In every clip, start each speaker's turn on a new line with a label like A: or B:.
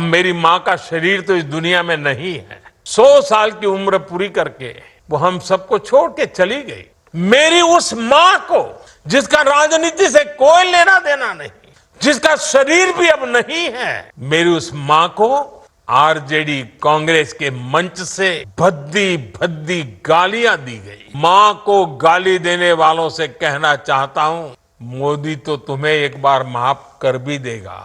A: मेरी माँ का शरीर तो इस दुनिया में नहीं है। 100 साल की उम्र पूरी करके वो हम सबको छोड़ के चली गई। मेरी उस माँ को, जिसका राजनीति से कोई लेना देना नहीं, जिसका शरीर भी अब नहीं है, मेरी उस माँ को आरजेडी कांग्रेस के मंच से भद्दी भद्दी गालियां दी गई। माँ को गाली देने वालों से कहना चाहता हूं, मोदी तो तुम्हें एक बार माफ कर भी देगा,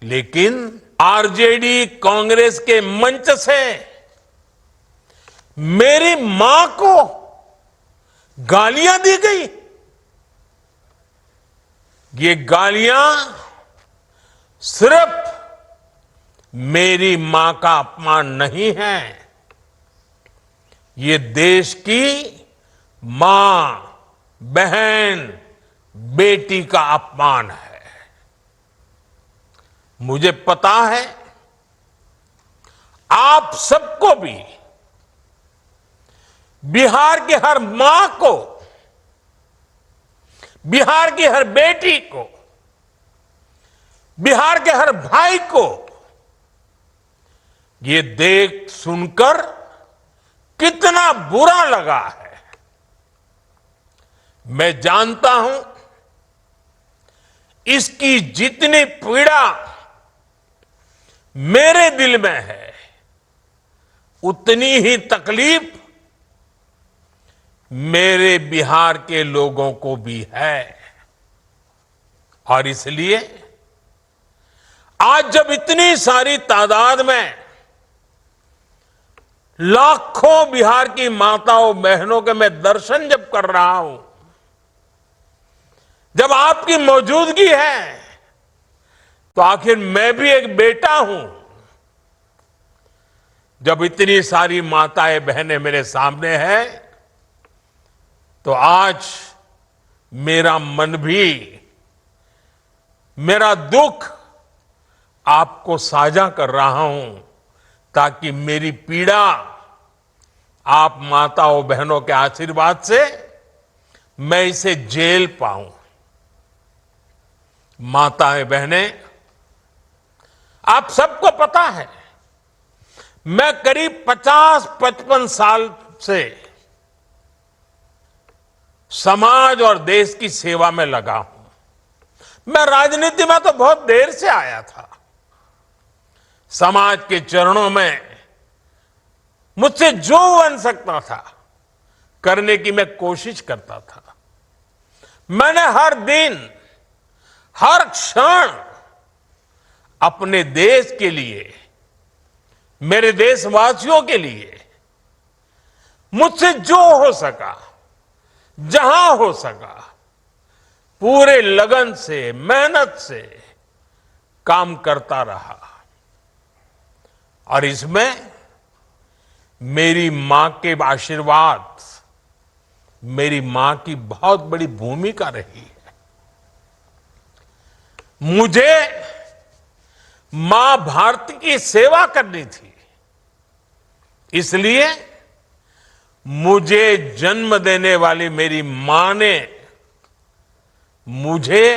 A: लेकिन आरजेडी कांग्रेस के मंच से मेरी मां को गालियां दी गई। ये गालियां सिर्फ मेरी मां का अपमान नहीं है, ये देश की मां, बहन, बेटी का अपमान है। मुझे पता है आप सबको भी, बिहार की हर मां को, बिहार की हर बेटी को, बिहार के हर भाई को ये देख सुनकर कितना बुरा लगा है। मैं जानता हूं इसकी जितनी पीड़ा मेरे दिल में है, उतनी ही तकलीफ मेरे बिहार के लोगों को भी है। और इसलिए आज जब इतनी सारी तादाद में लाखों बिहार की माताओं बहनों के मैं दर्शन जब कर रहा हूं, जब आपकी मौजूदगी है, तो आखिर मैं भी एक बेटा हूं। जब इतनी सारी माताएं बहनें मेरे सामने हैं, तो आज मेरा मन भी, मेरा दुख आपको साझा कर रहा हूं, ताकि मेरी पीड़ा आप माताओं बहनों के आशीर्वाद से मैं इसे झेल पाऊं। माताएं बहनें, आप सबको पता है, मैं करीब 50-55 साल से समाज और देश की सेवा में लगा हूं। मैं राजनीति में तो बहुत देर से आया था। समाज के चरणों में मुझसे जो बन सकता था करने की मैं कोशिश करता था। मैंने हर दिन, हर क्षण अपने देश के लिए, मेरे देशवासियों के लिए मुझसे जो हो सका, जहां हो सका, पूरे लगन से, मेहनत से काम करता रहा। और इसमें मेरी मां के आशीर्वाद, मेरी मां की बहुत बड़ी भूमिका रही है। मुझे मां भारती की सेवा करनी थी, इसलिए मुझे जन्म देने वाली मेरी मां ने मुझे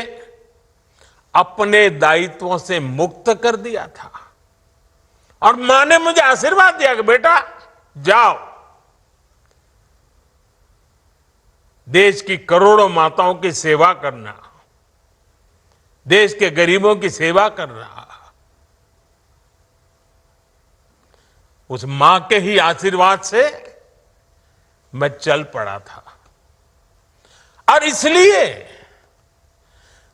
A: अपने दायित्वों से मुक्त कर दिया था। और मां ने मुझे आशीर्वाद दिया कि बेटा जाओ, देश की करोड़ों माताओं की सेवा करना, देश के गरीबों की सेवा करना। उस मां के ही आशीर्वाद से मैं चल पड़ा था। और इसलिए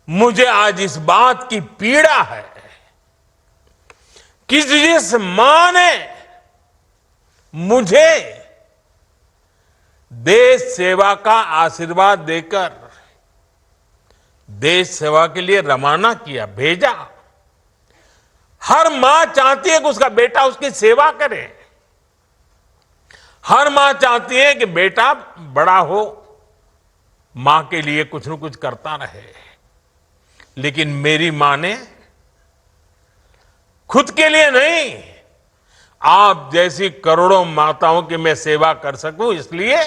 A: मुझे आज इस बात की पीड़ा है कि जिस मां ने मुझे देश सेवा का आशीर्वाद देकर देश सेवा के लिए रवाना किया, भेजा, हर मां चाहती है कि उसका बेटा उसकी सेवा करे। हर मां चाहती है कि बेटा बड़ा हो, मां के लिए कुछ न कुछ करता रहे। लेकिन मेरी मां ने खुद के लिए नहीं, आप जैसी करोड़ों माताओं की मैं सेवा कर सकूं, इसलिए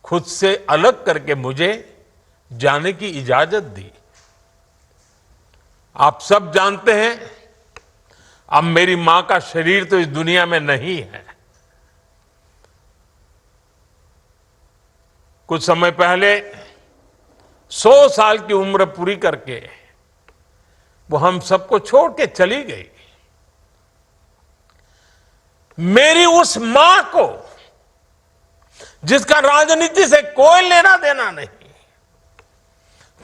A: खुद से अलग करके मुझे जाने की इजाजत दी। आप सब जानते हैं अब मेरी मां का शरीर तो इस दुनिया में नहीं है। कुछ समय पहले 100 साल की उम्र पूरी करके वो हम सबको छोड़ के चली गई। मेरी उस मां को, जिसका राजनीति से कोई लेना देना नहीं,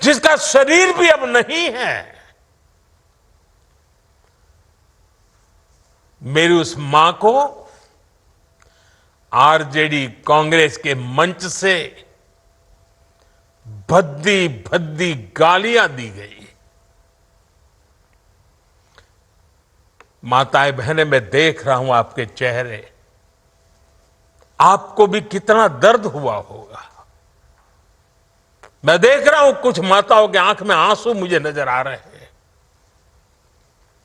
A: जिसका शरीर भी अब नहीं है, मेरी उस मां को आरजेडी कांग्रेस के मंच से भद्दी भद्दी गालियां दी गई। माताएं बहनें, मैं देख रहा हूं आपके चेहरे, आपको भी कितना दर्द हुआ होगा। मैं देख रहा हूं कुछ माताओं के आंख में आंसू मुझे नजर आ रहे हैं।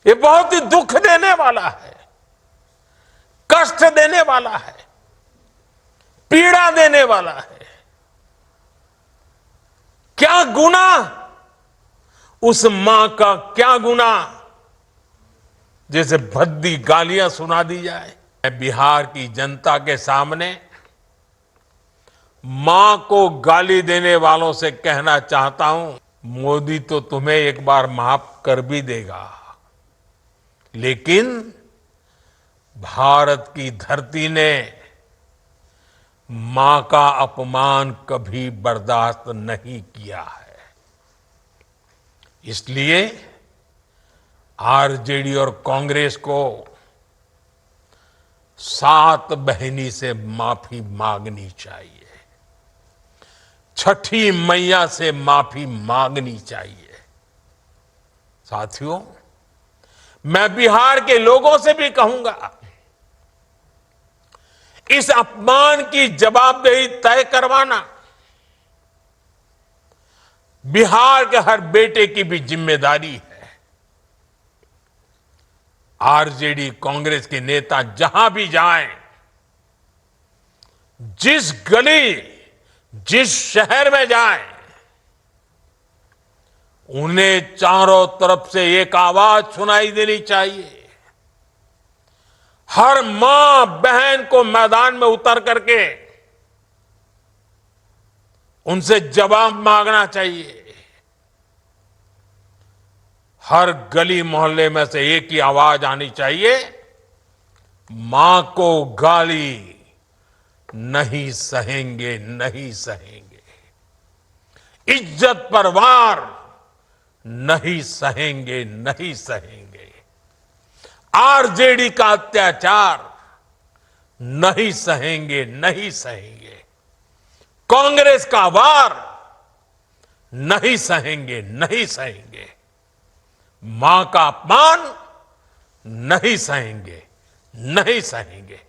A: ये बहुत ही दुख देने वाला है, कष्ट देने वाला है, पीड़ा देने वाला है। क्या गुना, उस मां का क्या गुना जैसे भद्दी गालियां सुना दी जाए। मैं बिहार की जनता के सामने मां को गाली देने वालों से कहना चाहता हूं, मोदी तो तुम्हें एक बार माफ कर भी देगा, लेकिन भारत की धरती ने मां का अपमान कभी बर्दाश्त नहीं किया है। इसलिए आरजेडी और कांग्रेस को 7 बहिनी से माफी मांगनी चाहिए, छठी मैया से माफी मांगनी चाहिए। साथियों, मैं बिहार के लोगों से भी कहूंगा, इस अपमान की जवाबदेही तय करवाना बिहार के हर बेटे की भी जिम्मेदारी है। आरजेडी कांग्रेस के नेता जहां भी जाएं, जिस गली, जिस शहर में जाएं, उन्हें चारों तरफ से एक आवाज सुनाई देनी चाहिए। हर मां बहन को मैदान में उतर करके उनसे जवाब मांगना चाहिए। हर गली मोहल्ले में से एक ही आवाज आनी चाहिए, मां को गाली नहीं सहेंगे, नहीं सहेंगे। इज्जत पर वार नहीं सहेंगे, नहीं सहेंगे। आरजेडी का अत्याचार नहीं सहेंगे, नहीं सहेंगे। कांग्रेस का वार नहीं सहेंगे, नहीं सहेंगे। मां का अपमान नहीं सहेंगे, नहीं सहेंगे।